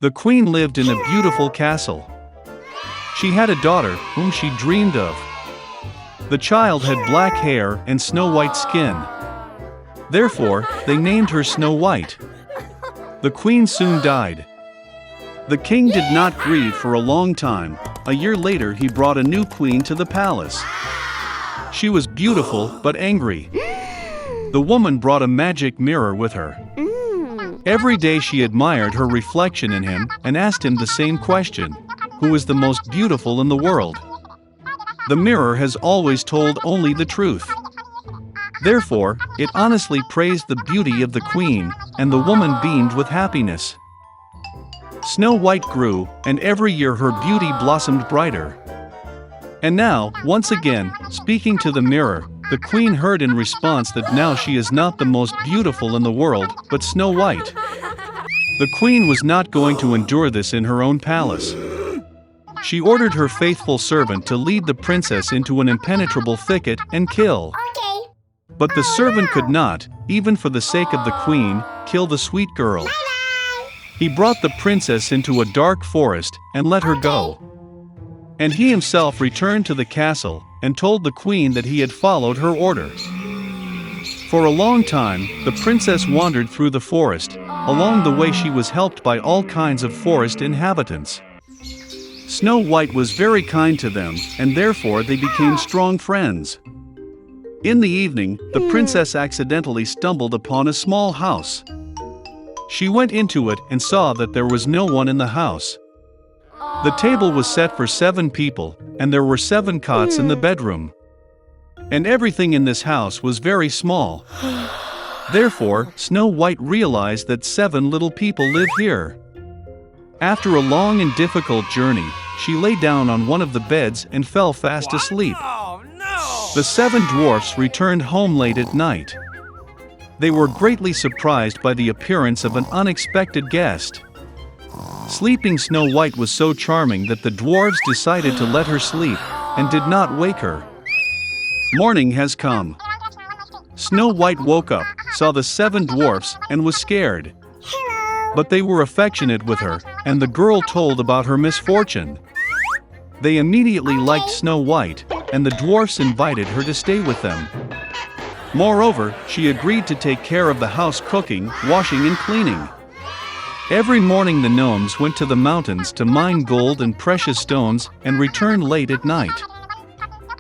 The queen lived in a beautiful castle. She had a daughter whom she dreamed of. The child had black hair and snow-white skin. Therefore, they named her Snow White. The queen soon died. The king did not grieve for a long time. A year later, he brought a new queen to the palace. She was beautiful but angry. The woman brought a magic mirror with her. Every day she admired her reflection in him and asked him the same question: who is the most beautiful in the world? The mirror has always told only the truth. Therefore, it honestly praised the beauty of the queen, and the woman beamed with happiness. Snow White grew, and every year her beauty blossomed brighter. And now, once again, speaking to the mirror, the queen heard in response that now she is not the most beautiful in the world, but Snow White. The queen was not going to endure this in her own palace. She ordered her faithful servant to lead the princess into an impenetrable thicket and kill. But the servant could not, even for the sake of the queen, kill the sweet girl. He brought the princess into a dark forest and let her go. And he himself returned to the castle and told the queen that he had followed her order. For a long time, the princess wandered through the forest. Along the way she was helped by all kinds of forest inhabitants. Snow White was very kind to them, and therefore they became strong friends. In the evening, the princess accidentally stumbled upon a small house. She went into it and saw that there was no one in the house. The table was set for 7 people, and there were 7 cots in the bedroom. And everything in this house was very small. Therefore, Snow White realized that 7 little people live here. After a long and difficult journey, she lay down on one of the beds and fell fast asleep. The 7 dwarfs returned home late at night. They were greatly surprised by the appearance of an unexpected guest. Sleeping Snow White was so charming that the dwarves decided to let her sleep, and did not wake her. Morning has come. Snow White woke up, saw the 7 dwarfs, and was scared. But they were affectionate with her, and the girl told about her misfortune. They immediately liked Snow White, and the dwarfs invited her to stay with them. Moreover, she agreed to take care of the house, cooking, washing and cleaning. Every morning the gnomes went to the mountains to mine gold and precious stones and returned late at night.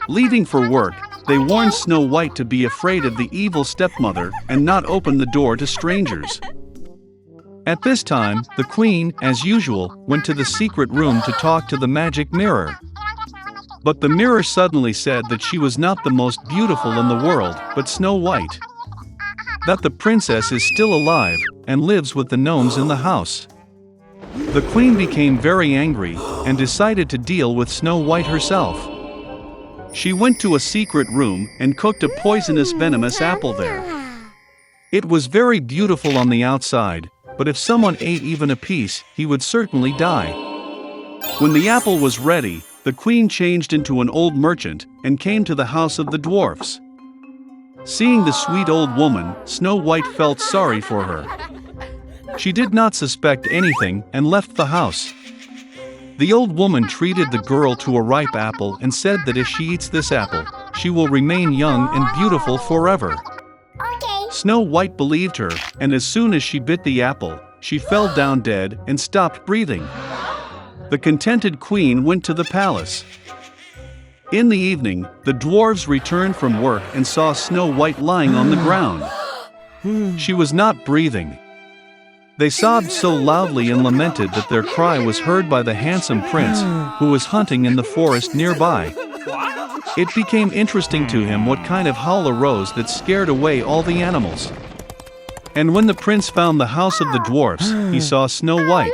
Leaving for work, they warned Snow White to be afraid of the evil stepmother and not open the door to strangers. At this time, the queen, as usual, went to the secret room to talk to the magic mirror. But the mirror suddenly said that she was not the most beautiful in the world, but Snow White. That the princess is still alive, and lives with the gnomes in the house. The queen became very angry, and decided to deal with Snow White herself. She went to a secret room, and cooked a poisonous venomous apple there. It was very beautiful on the outside, but if someone ate even a piece, he would certainly die. When the apple was ready, the queen changed into an old merchant, and came to the house of the dwarfs. Seeing the sweet old woman, Snow White felt sorry for her. She did not suspect anything, and left the house. The old woman treated the girl to a ripe apple and said that if she eats this apple, she will remain young and beautiful forever. Snow White believed her, and as soon as she bit the apple, she fell down dead and stopped breathing. The contented queen went to the palace. In the evening, the dwarves returned from work and saw Snow White lying on the ground. She was not breathing. They sobbed so loudly and lamented that their cry was heard by the handsome prince, who was hunting in the forest nearby. It became interesting to him what kind of howl arose that scared away all the animals. And when the prince found the house of the dwarfs, he saw Snow White.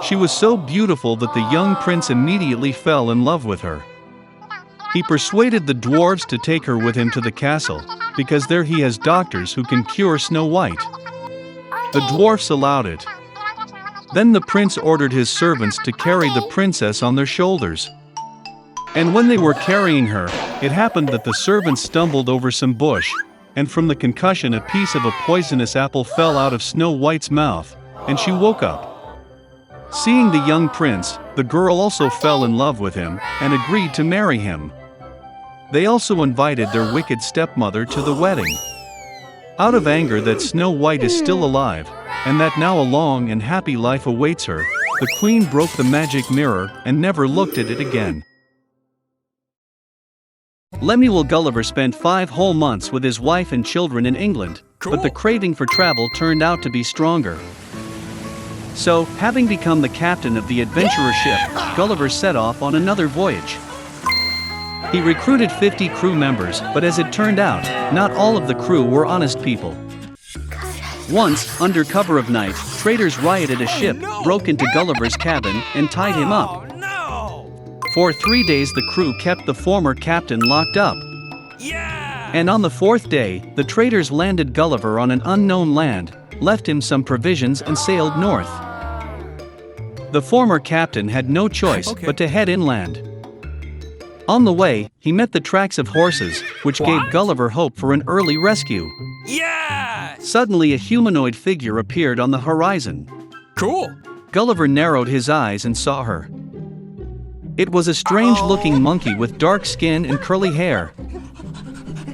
She was so beautiful that the young prince immediately fell in love with her. He persuaded the dwarves to take her with him to the castle, because there he has doctors who can cure Snow White. The dwarfs allowed it. Then the prince ordered his servants to carry the princess on their shoulders. And when they were carrying her, it happened that the servants stumbled over some bush, and from the concussion a piece of a poisonous apple fell out of Snow White's mouth, and she woke up. Seeing the young prince, the girl also fell in love with him and agreed to marry him. They also invited their wicked stepmother to the wedding. Out of anger that Snow White is still alive, and that now a long and happy life awaits her, the queen broke the magic mirror and never looked at it again. Lemuel Gulliver spent 5 whole months with his wife and children in England, but the craving for travel turned out to be stronger. So, having become the captain of the adventurer ship, Gulliver set off on another voyage. He recruited 50 crew members, but as it turned out, not all of the crew were honest people. Once, under cover of night, traitors rioted a ship, broke into Gulliver's cabin, and tied him up. For 3 days the crew kept the former captain locked up. And on the 4th day, the traitors landed Gulliver on an unknown land, left him some provisions and sailed north. The former captain had no choice but to head inland. On the way, he met the tracks of horses, which gave Gulliver hope for an early rescue. Suddenly a humanoid figure appeared on the horizon. Cool! Gulliver narrowed his eyes and saw her. It was a strange-looking monkey with dark skin and curly hair.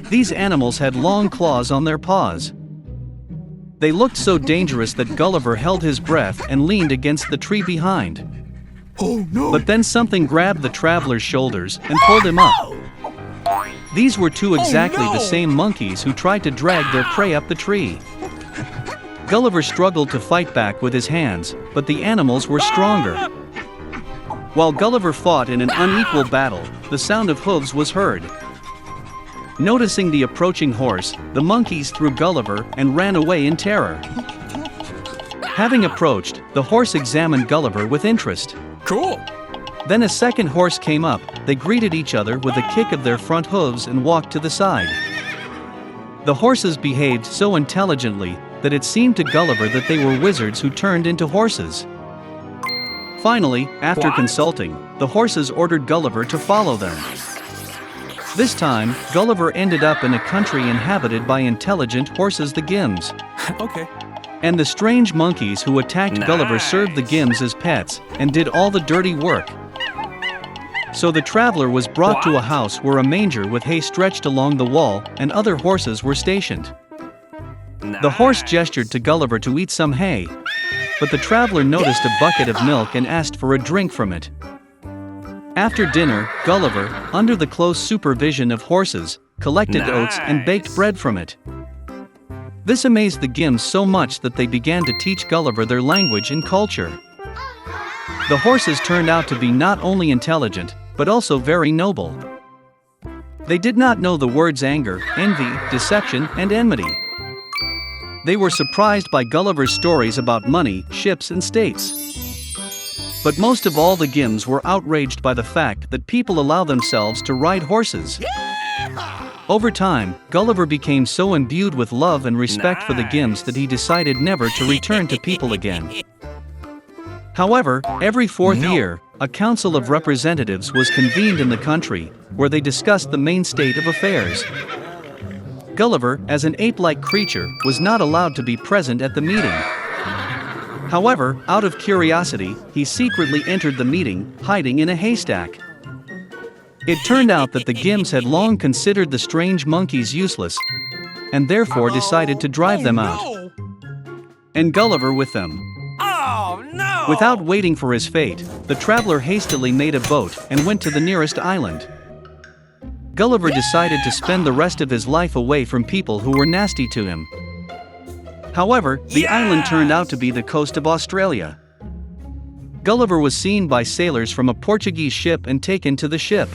These animals had long claws on their paws. They looked so dangerous that Gulliver held his breath and leaned against the tree behind. Oh no! But then something grabbed the traveler's shoulders and pulled him up. These were 2 exactly the same monkeys who tried to drag their prey up the tree. Gulliver struggled to fight back with his hands, but the animals were stronger. While Gulliver fought in an unequal battle, the sound of hooves was heard. Noticing the approaching horse, the monkeys threw Gulliver and ran away in terror. Having approached, the horse examined Gulliver with interest. Cool! Then a second horse came up, they greeted each other with a kick of their front hooves and walked to the side. The horses behaved so intelligently that it seemed to Gulliver that they were wizards who turned into horses. Finally, after consulting, the horses ordered Gulliver to follow them. This time, Gulliver ended up in a country inhabited by intelligent horses, the Gims. Okay. And the strange monkeys who attacked Gulliver served the Gims as pets and did all the dirty work. So the traveler was brought to a house where a manger with hay stretched along the wall and other horses were stationed. The horse gestured to Gulliver to eat some hay, but the traveler noticed a bucket of milk and asked for a drink from it. After dinner, Gulliver, under the close supervision of horses, collected oats and baked bread from it. This amazed the Gims so much that they began to teach Gulliver their language and culture. The horses turned out to be not only intelligent, but also very noble. They did not know the words anger, envy, deception, and enmity. They were surprised by Gulliver's stories about money, ships, and states. But most of all, the Gims were outraged by the fact that people allow themselves to ride horses. Over time, Gulliver became so imbued with love and respect for the Gims that he decided never to return to people again. However, every 4th year, a council of representatives was convened in the country, where they discussed the main state of affairs. Gulliver, as an ape-like creature, was not allowed to be present at the meeting. However, out of curiosity, he secretly entered the meeting, hiding in a haystack. It turned out that the Gims had long considered the strange monkeys useless, and therefore decided to drive them out. And Gulliver with them. Without waiting for his fate, the traveler hastily made a boat and went to the nearest island. Gulliver decided to spend the rest of his life away from people who were nasty to him. However, the island turned out to be the coast of Australia. Gulliver was seen by sailors from a Portuguese ship and taken to the ship.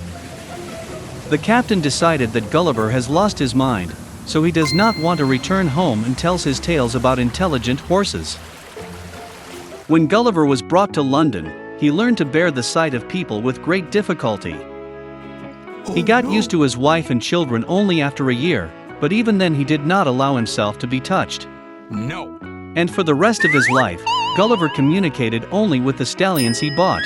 The captain decided that Gulliver has lost his mind, so he does not want to return home and tells his tales about intelligent horses. When Gulliver was brought to London, he learned to bear the sight of people with great difficulty. He got used to his wife and children only after a year, but even then he did not allow himself to be touched. No. And for the rest of his life, Gulliver communicated only with the stallions he bought.